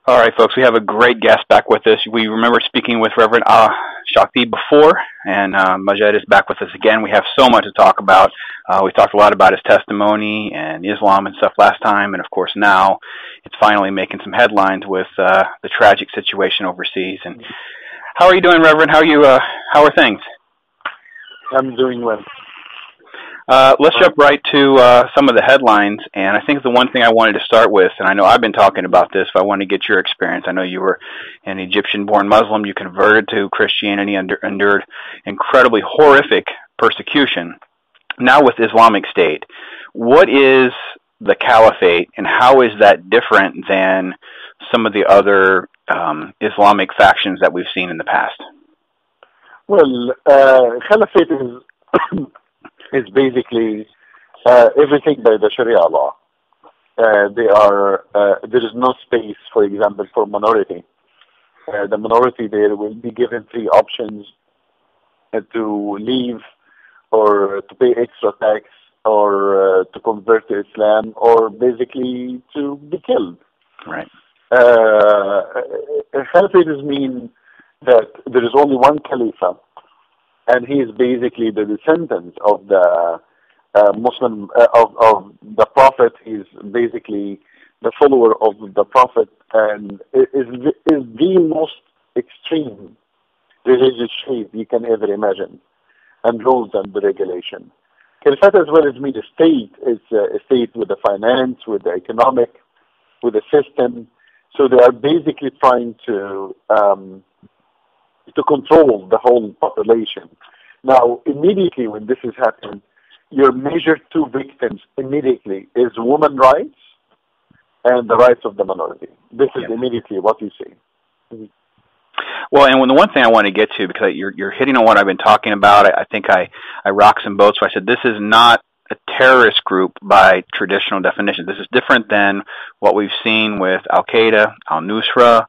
All right, folks, we have a great guest back with us. We remember speaking with Rev Shafie before, and Majed is back with us again. We have so much to talk about. We talked a lot about his testimony and Islam and stuff last time, and of course now it's finally making some headlines with the tragic situation overseas. And how are you doing, Reverend? How are things? I'm doing well. Let's jump right to some of the headlines, and I think the one thing I wanted to start with, and I know I've been talking about this, but I want to get your experience. I know you were an Egyptian-born Muslim. You converted to Christianity, endured incredibly horrific persecution. Now with Islamic State, what is the caliphate, and how is that different than some of the other Islamic factions that we've seen in the past? Well, caliphate is basically everything by the Sharia law. There is no space, for example, for minority. The minority there will be given three options: to leave, or to pay extra tax, or to convert to Islam, or basically to be killed. Right. Caliphate means that there is only one Khalifa, and he is basically the descendant of the Muslim, of the Prophet. He is basically the follower of the Prophet, and is the most extreme religious shape you can ever imagine, and rules and the regulation. Caliphate, as well as mean a state, is a state with the finance, with the economic, with the system. So they are basically trying to control the whole population. Now, immediately when this is happening, your major two victims immediately is women's rights and the rights of the minority. This is immediately what you see. Mm-hmm. Well, and the one thing I want to get to, because you're hitting on what I've been talking about, I think I rock some boats. So I said this is not a terrorist group by traditional definition. This is different than what we've seen with Al-Qaeda, Al-Nusra,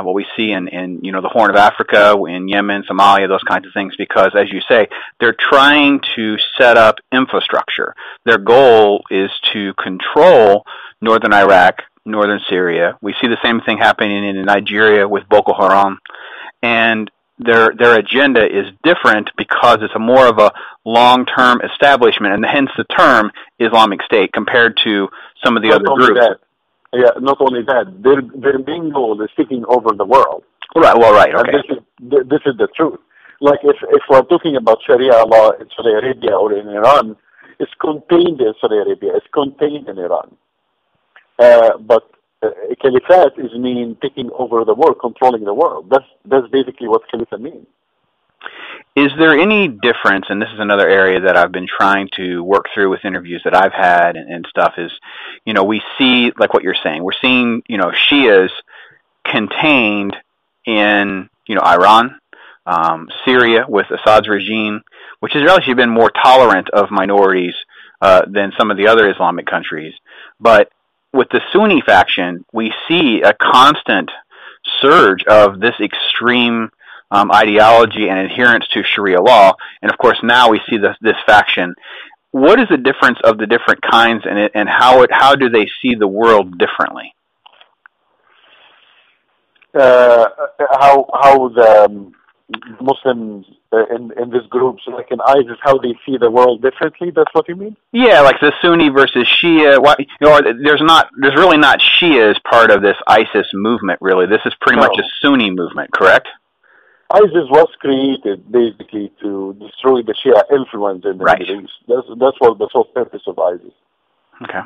what we see in the Horn of Africa, in Yemen, Somalia, those kinds of things, because, as you say, they're trying to set up infrastructure. Their goal is to control northern Iraq, northern Syria. We see the same thing happening in Nigeria with Boko Haram, and their agenda is different because it's a more of a long-term establishment, and hence the term Islamic State compared to some of the other groups. Not only that, their main goal is taking over the world. Right. Well, right. Okay. And this is the truth. Like if we're talking about Sharia law in Saudi Arabia or in Iran, it's contained in Saudi Arabia. It's contained in Iran. But Caliphate is mean taking over the world, controlling the world. That's basically what Caliphate means. Is there any difference, and this is another area that I've been trying to work through with interviews that I've had and stuff, is, we see, like what you're saying, we're seeing, Shias contained in, Iran, Syria with Assad's regime, which has actually been more tolerant of minorities than some of the other Islamic countries. But with the Sunni faction, we see a constant surge of this extreme ideology and adherence to Sharia law, and of course now we see this faction. What is the difference of the different kinds, and how do they see the world differently? How the Muslims in this group, so like in ISIS, how they see the world differently? That's what you mean? Yeah, like the Sunni versus Shia. There's really not Shia as part of this ISIS movement. Really, this is pretty much a Sunni movement, correct? ISIS was created basically to destroy the Shia influence in the Middle East. That's what the sole purpose of ISIS. Okay.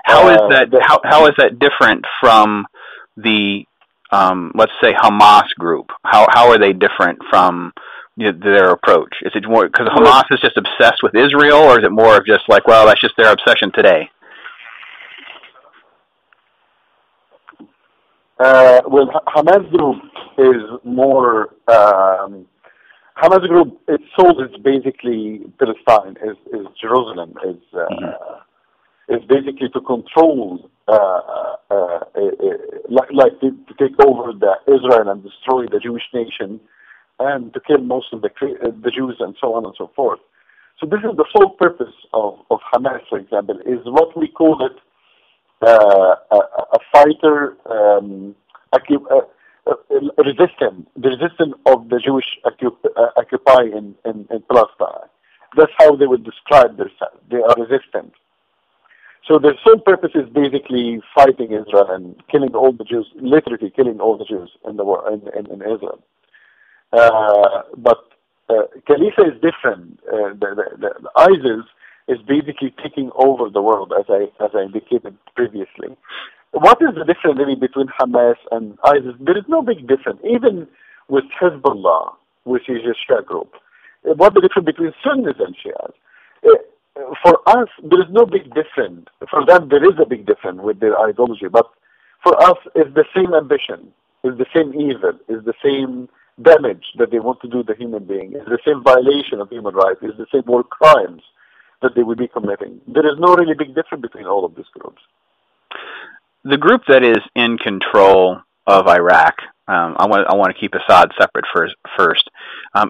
How is that different from the let's say Hamas group? How are they different from their approach? Is it more because Hamas is just obsessed with Israel, or is it more of just like, well, that's just their obsession today? Hamas group is more. Hamas group, its soul is basically Palestine, is Jerusalem, is basically to control, to take over the Israel and destroy the Jewish nation, and to kill most of the Jews and so on and so forth. So this is the sole purpose of Hamas, for example, is what we call it a fighter resistant of the Jewish occupy in Palestine. That's how they would describe themselves. They are resistant. So their sole purpose is basically fighting Israel and killing all the Jews, literally killing all the Jews in the war in Israel. But Khalifa is different. The ISIS is basically taking over the world, as I indicated previously. What is the difference really between Hamas and ISIS? There is no big difference. Even with Hezbollah, which is a Shia group, what's the difference between Sunnis and Shias? For us, there is no big difference. For them, there is a big difference with their ideology. But for us, it's the same ambition, it's the same evil, it's the same damage that they want to do to the human being, it's the same violation of human rights, it's the same war crimes that they will be committing. There is no really big difference between all of these groups. The group that is in control of Iraq, I want to keep Assad separate first.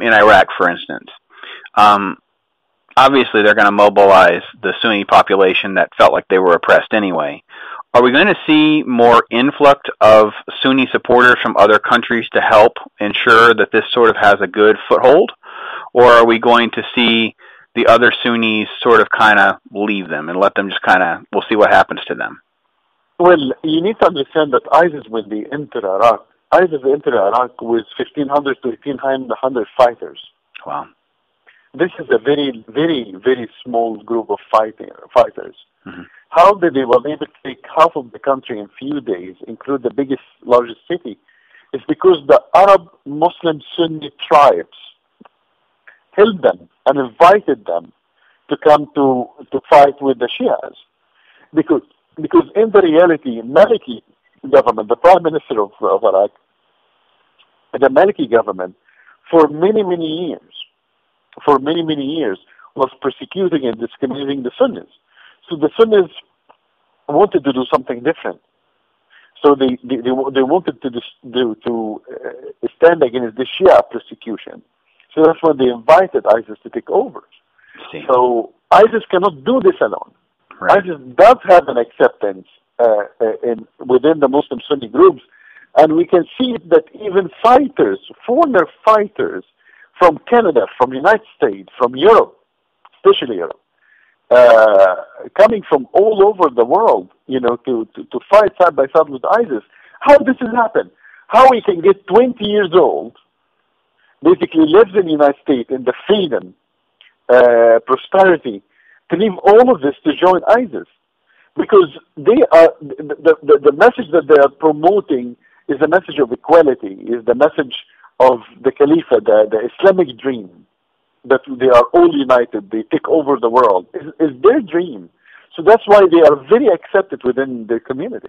In Iraq, for instance, obviously they're going to mobilize the Sunni population that felt like they were oppressed anyway. Are we going to see more influx of Sunni supporters from other countries to help ensure that this sort of has a good foothold? Or are we going to see the other Sunnis sort of kind of leave them and let them just kind of, we'll see what happens to them? Well, you need to understand that ISIS, when they enter Iraq, ISIS entered Iraq with 1,500 to 1,500 fighters. Wow. This is a very, very, very small group of fighters. Mm-hmm. How did they were able to take half of the country in few days, include the largest city? It's because the Arab Muslim Sunni tribes held them and invited them to come to fight with the Shias. Because in the reality, Maliki government, the prime minister of Iraq, the Maliki government, for many, many years, was persecuting and discriminating the Sunnis. So the Sunnis wanted to do something different. So they wanted to stand against the Shia persecution. So that's when they invited ISIS to take over. So ISIS cannot do this alone. Right. ISIS does have an acceptance within the Muslim Sunni groups, and we can see that even fighters, foreigner fighters from Canada, from the United States, from Europe, especially Europe, coming from all over the world, to fight side by side with ISIS. How this has happened? How we can get 20 years old, basically lives in the United States in the freedom, prosperity, to leave all of this to join ISIS, because they are the message that they are promoting is the message of equality, is the message of the caliphate, the Islamic dream, that they are all united, they take over the world, is their dream. So that's why they are very accepted within their community.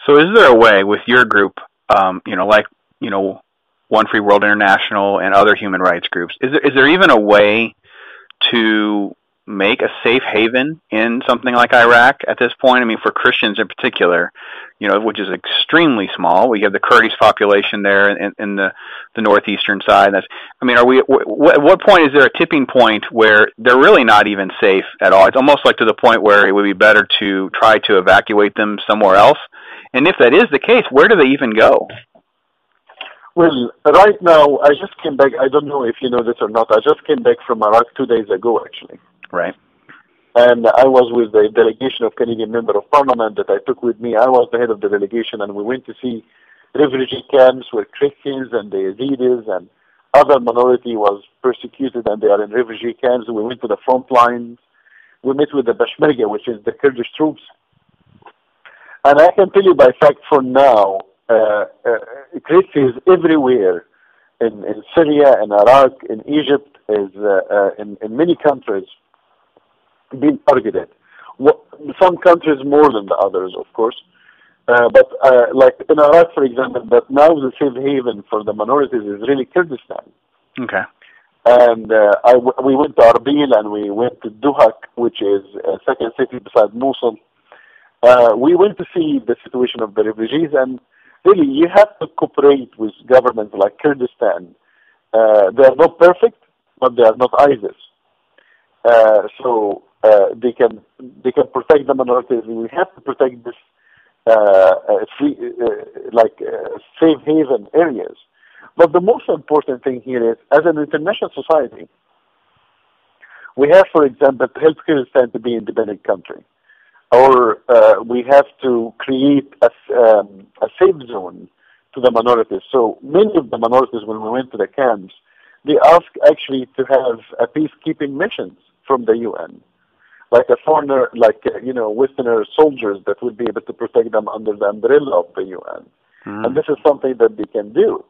So is there a way with your group, One Free World International and other human rights groups, is there even a way to make a safe haven in something like Iraq at this point? I mean, for Christians in particular, which is extremely small. We have the Kurdish population there in the northeastern side. At what point is there a tipping point where they're really not even safe at all? It's almost like to the point where it would be better to try to evacuate them somewhere else. And if that is the case, where do they even go? Well, right now, I just came back. I don't know if you know this or not. I just came back from Iraq 2 days ago, actually. Right. And I was with the delegation of Canadian Member of Parliament that I took with me. I was the head of the delegation, and we went to see refugee camps where Christians and the Yazidis and other minority was persecuted, and they are in refugee camps. We went to the front lines. We met with the Peshmerga, which is the Kurdish troops. And I can tell you by fact for now, Christians everywhere in Syria, in Iraq, in Egypt, in many countries, being targeted. Some countries more than the others, of course. But like in Iraq, for example, that now the safe haven for the minorities is really Kurdistan. Okay. And we went to Arbil and we went to Duhak, which is a second city beside Mosul. We went to see the situation of the refugees, and really you have to cooperate with governments like Kurdistan. They are not perfect, but they are not ISIS. They can protect the minorities. We have to protect this safe haven areas. But the most important thing here is, as an international society, we have, for example, to help Kyrgyzstan to be an independent country, or we have to create a safe zone to the minorities. So many of the minorities, when we went to the camps, they asked actually to have a peacekeeping missions from the UN, like a foreigner, Westerner soldiers that would be able to protect them under the umbrella of the UN. And this is something that they can do.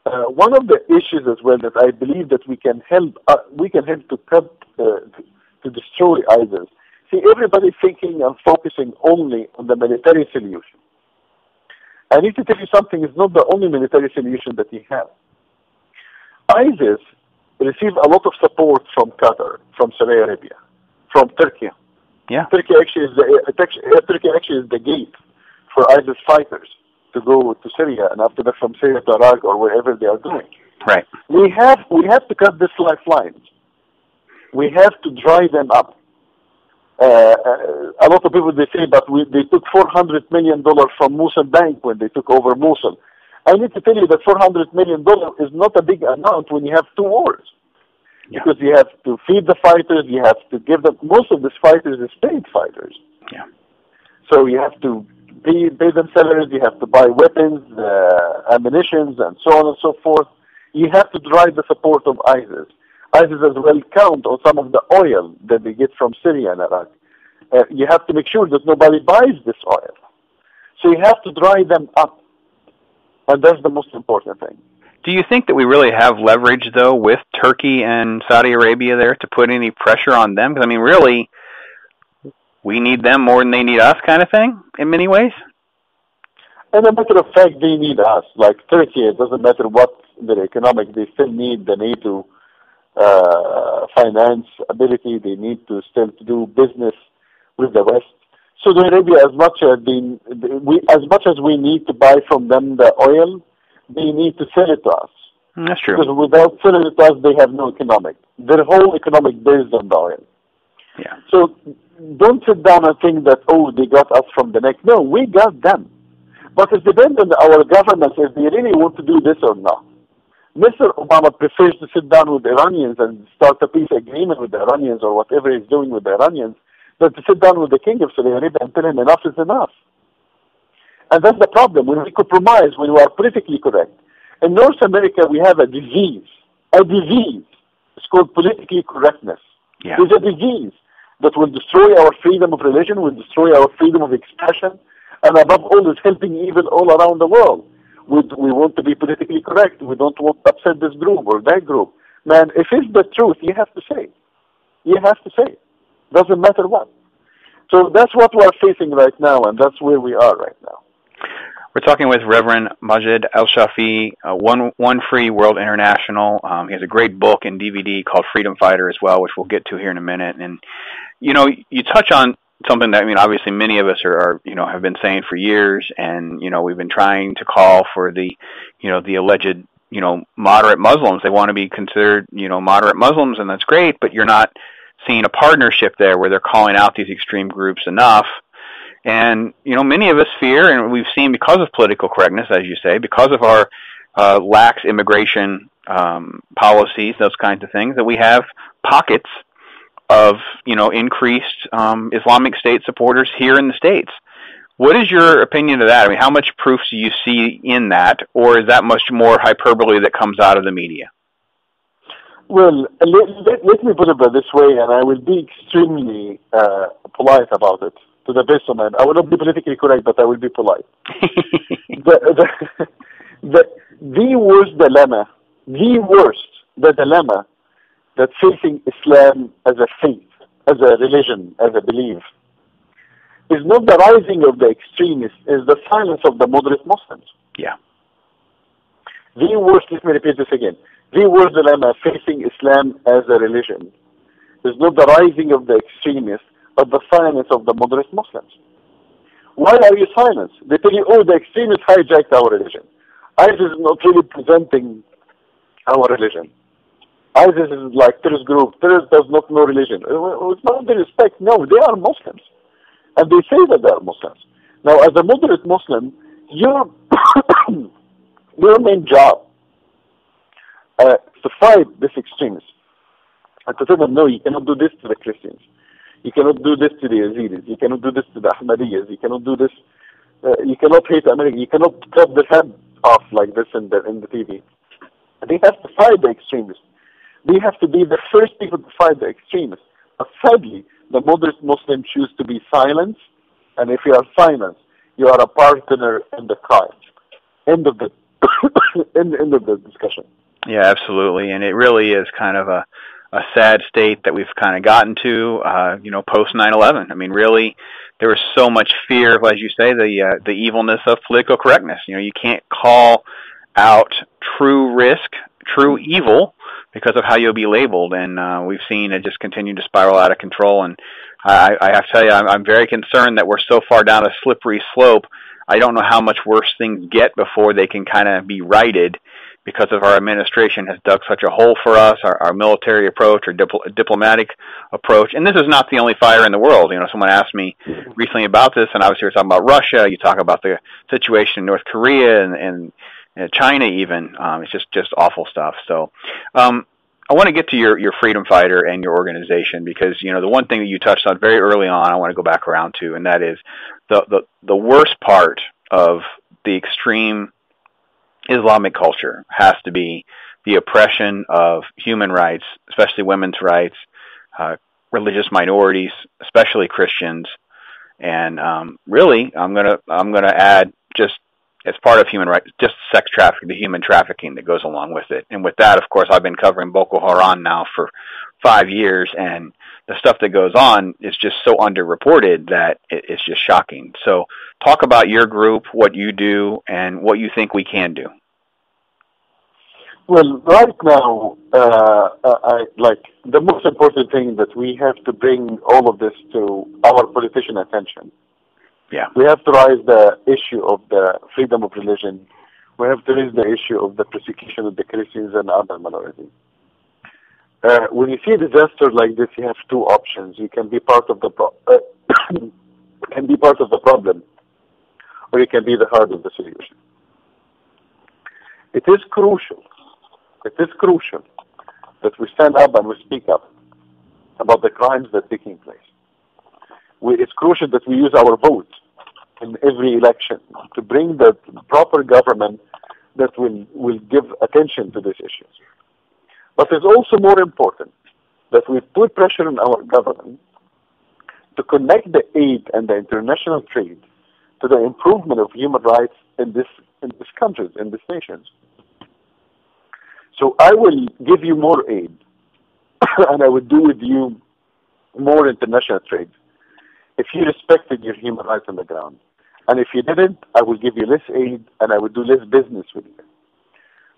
One of the issues as well that I believe that we can help to destroy ISIS. See, everybody thinking and focusing only on the military solution. I need to tell you something, it's not the only military solution that we have. ISIS received a lot of support from Qatar, from Saudi Arabia, from Turkey. Yeah. Turkey actually is the gate for ISIS fighters to go to Syria, and after that from Syria to Iraq or wherever they are going. Right. We have to cut this lifeline. We have to dry them up. A lot of people, they say, but they took $400 million from Mosul Bank when they took over Mosul. I need to tell you that $400 million is not a big amount when you have two wars. Yeah. Because you have to feed the fighters, you have to give them, most of these fighters are paid fighters. Yeah. So you have to pay them salaries, you have to buy weapons, ammunitions, and so on and so forth. You have to drive the support of ISIS. ISIS as well count on some of the oil that they get from Syria and Iraq. You have to make sure that nobody buys this oil. So you have to dry them up. And that's the most important thing. Do you think that we really have leverage, though, with Turkey and Saudi Arabia there to put any pressure on them? Because, I mean, really, we need them more than they need us kind of thing, in many ways? And a matter of fact, they need us. Like Turkey, it doesn't matter what their economic, they still need the NATO finance ability. They need to still do business with the West. Saudi Arabia, as much as we need to buy from them the oil, they need to sell it to us. That's true. Because without selling it to us, they have no economic. Their whole economic based on the oil. Yeah. So don't sit down and think that, oh, they got us from the neck. No, we got them. But it depends on our governments if they really want to do this or not. Mr. Obama prefers to sit down with the Iranians and start a peace agreement with the Iranians or whatever he's doing with the Iranians than to sit down with the king of Saudi Arabia and tell him enough is enough. And that's the problem. When we compromise, when we are politically correct. In North America, we have a disease. A disease. It's called politically correctness. Yeah. It's a disease that will destroy our freedom of religion, will destroy our freedom of expression, and above all is helping evil all around the world. We want to be politically correct. We don't want to upset this group or that group. Man, if it's the truth, you have to say. You have to say. Doesn't matter what. So that's what we're facing right now, and that's where we are right now. We're talking with Reverend Majed el Shafie, One Free World International. He has a great book and DVD called Freedom Fighter as well, which we'll get to here in a minute. And, you know, you touch on something that, I mean, obviously many of us are have been saying for years, and, we've been trying to call for the alleged, moderate Muslims. They want to be considered, moderate Muslims, and that's great, but you're not seeing a partnership there where they're calling out these extreme groups enough. And, many of us fear, and we've seen because of political correctness, as you say, because of our lax immigration policies, those kinds of things, that we have pockets of, increased Islamic State supporters here in the States. What is your opinion of that? I mean, how much proof do you see in that, or is that much more hyperbole that comes out of the media? Well, let me put it this way, and I will be extremely polite about it. To the best of my, I will not be politically correct, but I will be polite. The worst dilemma that's facing Islam as a faith, as a religion, as a belief, is not the rising of the extremists, is the silence of the moderate Muslims. Yeah. The worst, let me repeat this again, the worst dilemma facing Islam as a religion is not the rising of the extremists, but the silence of the moderate Muslims. Why are you silenced? They tell you, oh, the extremists hijacked our religion. ISIS is not really presenting our religion. ISIS is like terrorist group. Terrorist does not know religion. With all due respect, no, they are Muslims, and they say that they are Muslims. Now, as a moderate Muslim, your your main job to fight this extremism and to tell them, no, you cannot do this to the Christians. You cannot do this to the Yazidis. You cannot do this to the Ahmadiyyas. You cannot do this. You cannot hate America. You cannot cut their head off like this in the TV. They have to fight the extremists. They have to be the first people to fight the extremists. But sadly, the moderate Muslims choose to be silent, and if you are silent, you are a partner in the crime. End of the end of the discussion. Yeah, absolutely, and it really is kind of a sad state that we've kind of gotten to, post 9/11. I mean, really, there was so much fear of, as you say, the evilness of political correctness. You can't call out true risk, true evil, because of how you'll be labeled, and we've seen it just continue to spiral out of control. And I have to tell you, I'm very concerned that we're so far down a slippery slope. I don't know how much worse things get before they can kind of be righted, because of our administration has dug such a hole for us, our military approach, our diplomatic approach. And this is not the only fire in the world. Someone asked me recently about this, and obviously we're talking about Russia. You talk about the situation in North Korea and China even. It's just awful stuff. So I want to get to your freedom fighter and your organization, because the one thing that you touched on very early on, I want to go back around to, and that is the worst part of the extreme Islamic culture has to be the oppression of human rights, especially women's rights, religious minorities, especially Christians, and really, I'm gonna add, just as part of human rights, just sex trafficking, the human trafficking that goes along with it. And with that, of course, I've been covering Boko Haram now for 5 years, and the stuff that goes on is just so underreported that it's just shocking. So talk about your group, what you do, and what you think we can do. Well, right now, the most important thing that we have to bring all of this to our politician attention. Yeah. We have to raise the issue of the freedom of religion. We have to raise the issue of the persecution of the Christians and other minorities. When you see a disaster like this, you have two options. You can be part of the problem, or you can be the heart of the solution. It is crucial that we stand up and we speak up about the crimes that are taking place. It's crucial that we use our vote in every election to bring the proper government that will give attention to these issues. But it's also more important that we put pressure on our government to connect the aid and the international trade to the improvement of human rights in these countries, in these nations. So I will give you more aid, and I will do with you more international trade if you respected your human rights on the ground. And if you didn't, I will give you less aid, and I will do less business with you.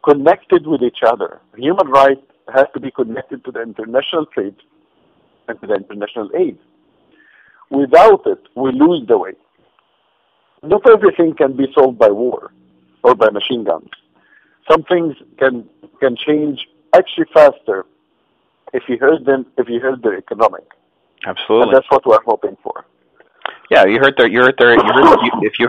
Connected with each other. Human rights has to be connected to the international trade and to the international aid. Without it, we lose the way. Not everything can be solved by war or by machine guns. Some things can change actually faster if you hurt them, if you hurt their economic. Absolutely. And that's what we're hoping for. Yeah, if you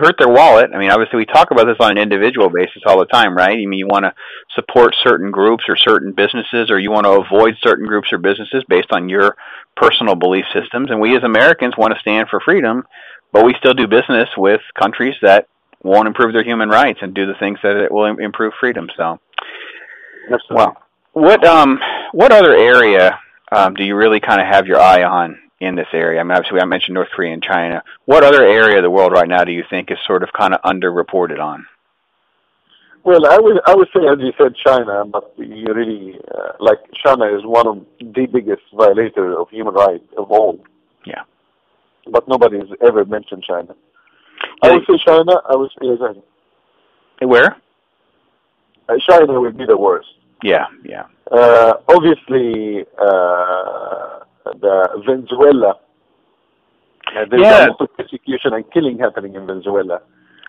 hurt their wallet. I mean, obviously we talk about this on an individual basis all the time, right? I mean, you want to support certain groups or certain businesses, or you want to avoid certain groups or businesses based on your personal belief systems. And we as Americans want to stand for freedom, but we still do business with countries that won't improve their human rights and do the things that will improve freedom. So, well, what other area do you really kind of have your eye on in this area? I mean, obviously I mentioned North Korea and China. What other area of the world right now do you think is sort of kind of underreported on? Well, I would say, as you said, China, but you really, China is one of the biggest violators of human rights of all. Yeah. But nobody has ever mentioned China. I would say China, I would say China. Where? China would be the worst. Yeah. Obviously, the Venezuela. There's a lot of persecution and killing happening in Venezuela,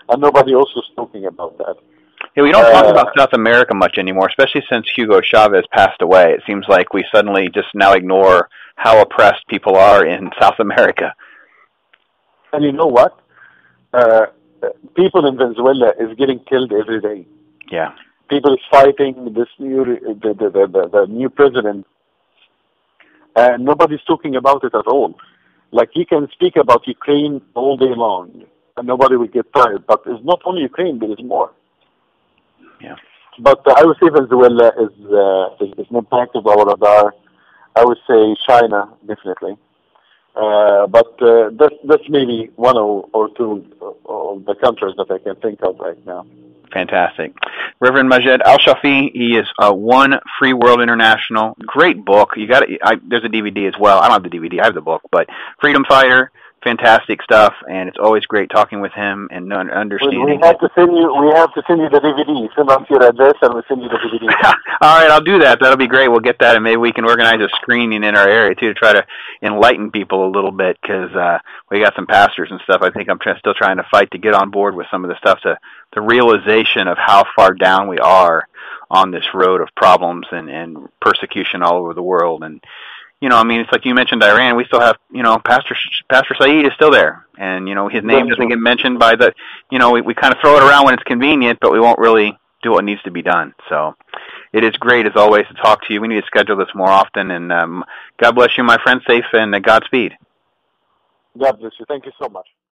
and nobody also is talking about that. Yeah, we don't talk about South America much anymore, especially since Hugo Chavez passed away. It seems like we suddenly just now ignore how oppressed people are in South America. And you know what? People in Venezuela is getting killed every day. Yeah. People is fighting this the new president, and nobody's talking about it at all. Like, you can speak about Ukraine all day long, and nobody will get tired. But it's not only Ukraine; there is more. Yeah. But I would say Venezuela is not part of our radar. I would say China, definitely. But that's maybe one or two of the countries that I can think of right now. Fantastic. Reverend Majed al Shafie, he is One Free World International. Great book. You got it. There's a DVD as well. I don't have the DVD. I have the book. But Freedom Fighter, fantastic stuff, and it's always great talking with him and understanding. We have to send you the DVD. Send us your address, and we'll send you the DVD. All right, I'll do that. That'll be great. We'll get that, and maybe we can organize a screening in our area too to try to enlighten people a little bit, because we got some pastors and stuff. I think I'm still trying to fight to get on board with some of the stuff, to the realization of how far down we are on this road of problems and persecution all over the world. And I mean, it's like you mentioned Iran. We still have, Pastor Saeed is still there, and his name doesn't get mentioned by the, we kind of throw it around when it's convenient, but we won't really do what needs to be done. So it is great as always to talk to you. We need to schedule this more often, and God bless you, my friend. Safe and Godspeed. God bless you. Thank you so much.